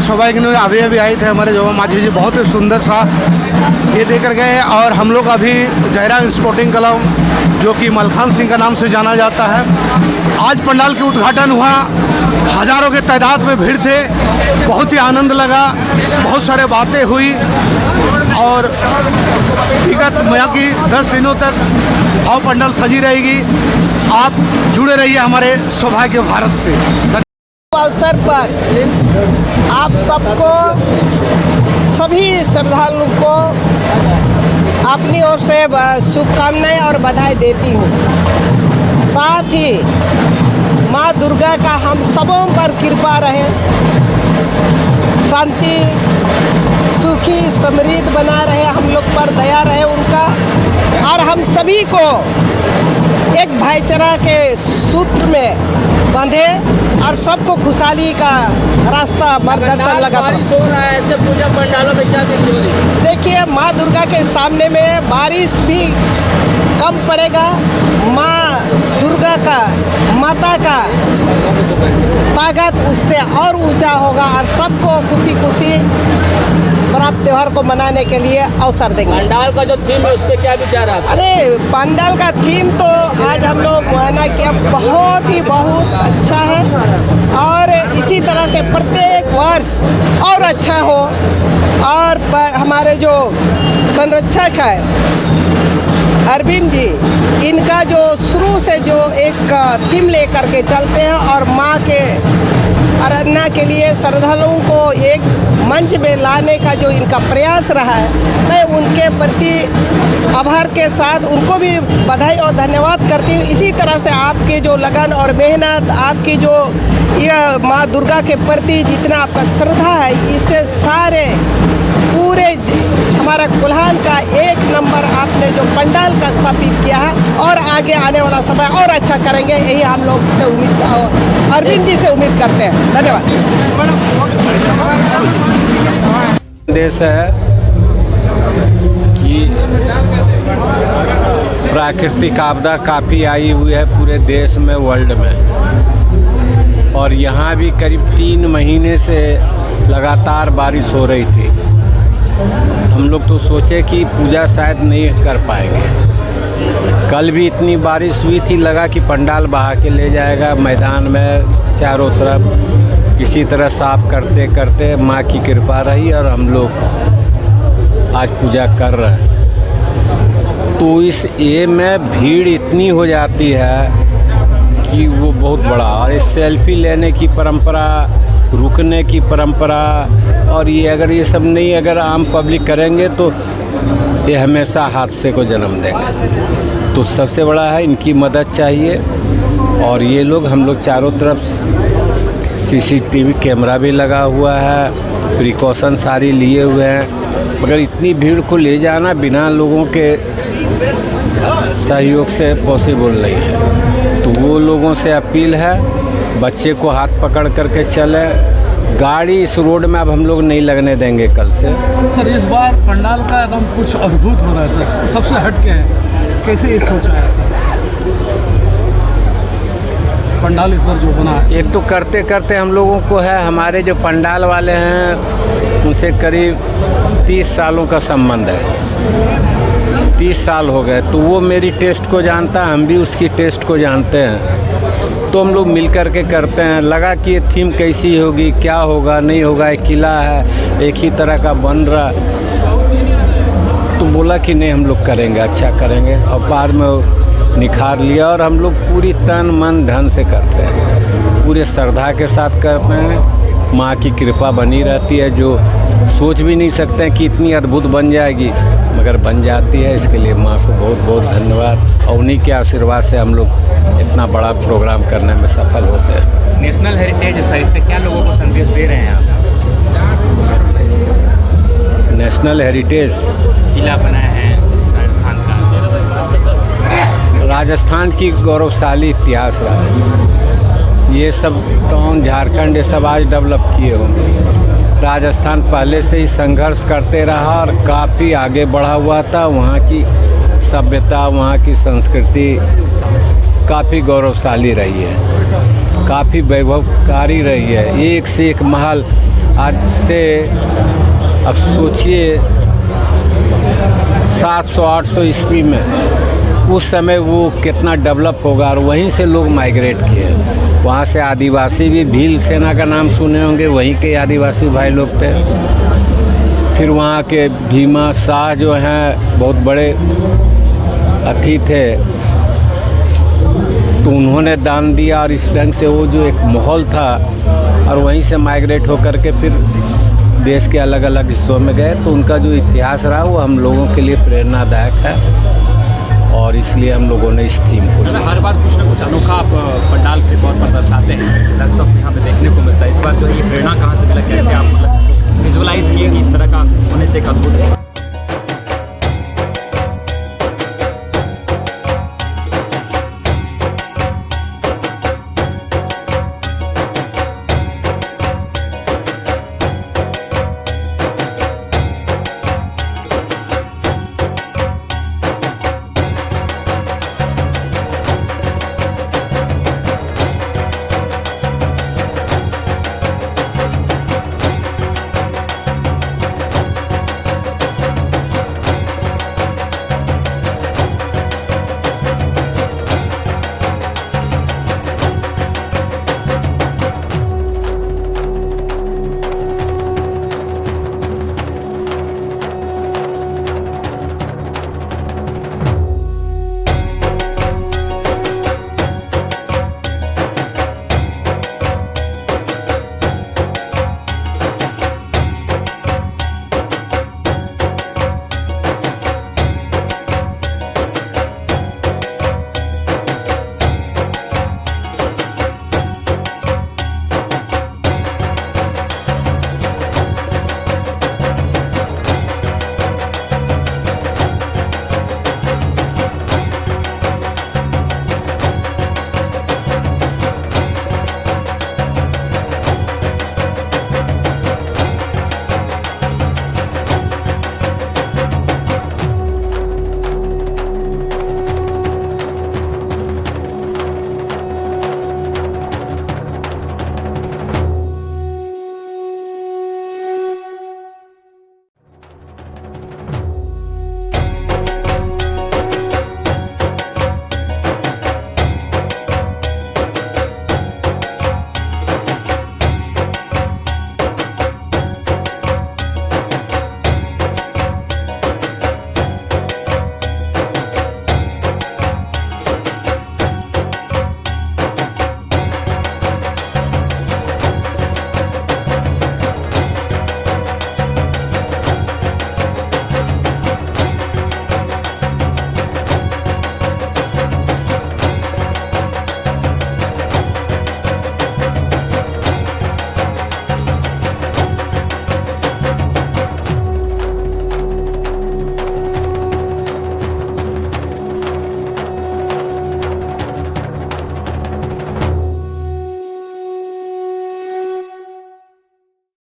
सौभाग्य अभी अभी आए थे हमारे जो माझी जी, बहुत ही सुंदर सा ये देकर गए। और हम लोग अभी जयराम स्पोर्टिंग क्लब जो कि मलखान सिंह का नाम से जाना जाता है, आज पंडाल के उद्घाटन हुआ। हज़ारों के तादाद में भीड़ थे, बहुत ही आनंद लगा, बहुत सारे बातें हुई और विगत यहाँ की 10 दिनों तक भाव पंडाल सजी रहेगी। आप जुड़े रहिए हमारे सौभाग्य भारत से। अवसर पर आप सबको, सभी श्रद्धालुओं को अपनी ओर से शुभकामनाएं और बधाई देती हूँ। साथ ही माँ दुर्गा का हम सबों पर कृपा रहे, शांति सुखी समृद्ध बना रहे, हम लोग पर दया रहे उनका, और हम सभी को एक भाईचारा के सूत्र में बंधे और सबको खुशहाली का रास्ता मार्गदर्शन लगा। बारिश हो रहा है, ऐसे पूजा पंडालों में क्या दिक्कत हो रही है? देखिए, माँ दुर्गा के सामने में बारिश भी कम पड़ेगा। माँ दुर्गा का, माता का ताकत उससे और ऊंचा होगा और सबको खुशी खुशी पर्व त्योहार को मनाने के लिए अवसर देंगे। पंडाल का जो थीम है उस पर क्या विचार है? अरे पंडाल का थीम तो आज हम लोग माना कि बहुत अच्छा है और इसी तरह से प्रत्येक वर्ष और अच्छा हो। और हमारे जो संरक्षक है अरविंद जी, इनका जो शुरू से जो एक थीम लेकर के चलते हैं और माँ के आराधना के लिए श्रद्धालुओं को एक मंच में लाने का जो इनका प्रयास रहा है, मैं उनके प्रति आभार के साथ उनको भी बधाई और धन्यवाद करती हूँ। इसी तरह से आपके जो लगन और मेहनत, आपकी जो यह माँ दुर्गा के प्रति जितना आपका श्रद्धा है, इससे सारे पूरे हमारा कोल्हान का एक नंबर आपने जो पंडाल का स्थापित किया है और आगे आने वाला समय और अच्छा करेंगे, यही हम लोग से उम्मीद, अरविंद जी से उम्मीद करते हैं। धन्यवाद। देश है कि प्राकृतिक आपदा काफ़ी आई हुई है पूरे देश में, वर्ल्ड में, और यहाँ भी करीब 3 महीने से लगातार बारिश हो रही थी। हम लोग तो सोचे कि पूजा शायद नहीं कर पाएंगे। कल भी इतनी बारिश हुई थी, लगा कि पंडाल बहा के ले जाएगा। मैदान में चारों तरफ किसी तरह साफ करते करते माँ की कृपा रही और हम लोग आज पूजा कर रहे हैं। तो इस ये में भीड़ इतनी हो जाती है कि वो बहुत बड़ा, और इस सेल्फी लेने की परंपरा, रुकने की परंपरा, और ये अगर ये सब नहीं अगर आम पब्लिक करेंगे तो ये हमेशा हादसे को जन्म देंगे। तो सबसे बड़ा है इनकी मदद चाहिए। और ये लोग, हम लोग चारों तरफ CCTV कैमरा भी लगा हुआ है, प्रिकॉशन सारी लिए हुए हैं, मगर इतनी भीड़ को ले जाना बिना लोगों के सहयोग से पॉसिबल नहीं है। तो वो लोगों से अपील है, बच्चे को हाथ पकड़ करके चले। गाड़ी इस रोड में अब हम लोग नहीं लगने देंगे कल से। सर, इस बार पंडाल का एकदम कुछ अद्भुत हो रहा है सर, सबसे हटके है। कैसे ये सोचा है सर पंडाल इस बार जो बना है? एक तो करते करते हम लोगों को है, हमारे जो पंडाल वाले हैं उनसे करीब 30 सालों का संबंध है। 30 साल हो गए, तो वो मेरी टेस्ट को जानता है, हम भी उसकी टेस्ट को जानते हैं। तो हम लोग मिल कर के करते हैं। लगा कि ये थीम कैसी होगी, क्या होगा, नहीं होगा, एक किला है एक ही तरह का बन रहा, तो बोला कि नहीं हम लोग करेंगे, अच्छा करेंगे। और बाद में निखार लिया और हम लोग पूरी तन मन धन से करते हैं, पूरे श्रद्धा के साथ करते हैं। माँ की कृपा बनी रहती है, जो सोच भी नहीं सकते हैं कि इतनी अद्भुत बन जाएगी, मगर बन जाती है। इसके लिए माँ को बहुत बहुत धन्यवाद, और उन्हीं के आशीर्वाद से हम लोग इतना बड़ा प्रोग्राम करने में सफल होते हैं। नेशनल हेरिटेज है सर, इससे क्या लोगों को संदेश दे रहे हैं आप? नेशनल हेरिटेज किला बनाया है राजस्थान का, राजस्थान की गौरवशाली इतिहास रहा है। ये सब टाउन झारखंड ये सब आज डेवलप किए होंगे। राजस्थान पहले से ही संघर्ष करते रहा और काफ़ी आगे बढ़ा हुआ था। वहाँ की सभ्यता, वहाँ की संस्कृति काफ़ी गौरवशाली रही है, काफ़ी वैभवकारी रही है। एक से एक महल, आज से अब सोचिए 700-800 ईस्वी में उस समय वो कितना डेवलप होगा, और वहीं से लोग माइग्रेट किए। वहाँ से आदिवासी भी, भील सेना का नाम सुने होंगे, वहीं के आदिवासी भाई लोग थे। फिर वहाँ के भीमा शाह जो हैं बहुत बड़े अथी थे, तो उन्होंने दान दिया, और इस ढंग से वो जो एक माहौल था, और वहीं से माइग्रेट होकर के फिर देश के अलग अलग हिस्सों में गए। तो उनका जो इतिहास रहा वो हम लोगों के लिए प्रेरणादायक है, और इसलिए हम लोगों ने इस थीम को लिया। हर बार कुछ ना कुछ अनोखा आप पंडाल के तौर पर दर्शाते हैं, दर्शक यहाँ पे देखने को मिलता है। इस बार जो है ये प्रेरणा कहाँ से मिला, क्या